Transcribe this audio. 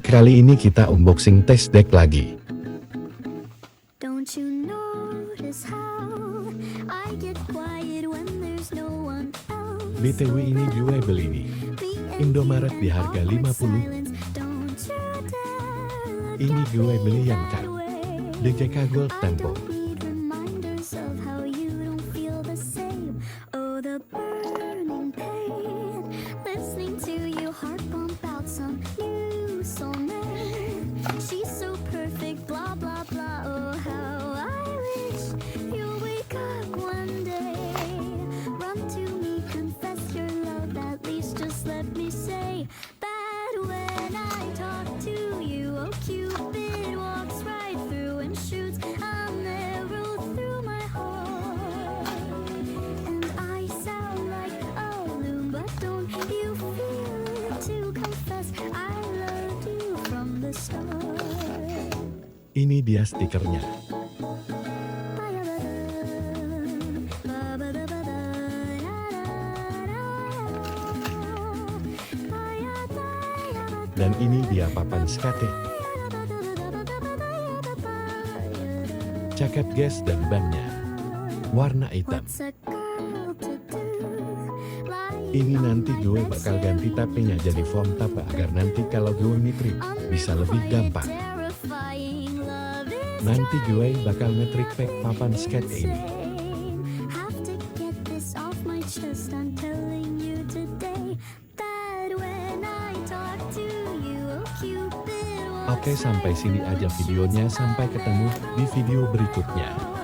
Kali ini kita unboxing test deck lagi. Don't you notice how I get quiet when there's no one else? BTW ini gue beli nih Indomaret di harga 50. Ini gue beli yang cat DJK Gold Tempo. She's so perfect, blah blah blah. Oh, how I wish you'll wake up one day. Run to me, confess your love, at least just let me say that when I talk to you, oh Cupid walks right through and shoots an arrow through my heart. And I sound like a loon, but don't you feel it to confess I loved you from the start. Ini dia stikernya. Dan ini dia papan skate. Cakep guys, dan bannya warna hitam. Ini nanti gue bakal ganti tapenya jadi foam tape agar nanti kalau gue nitrik bisa lebih gampang. Nanti gue bakal ngetrik pack papan skate ini. Oke, sampai sini aja videonya. Sampai ketemu di video berikutnya.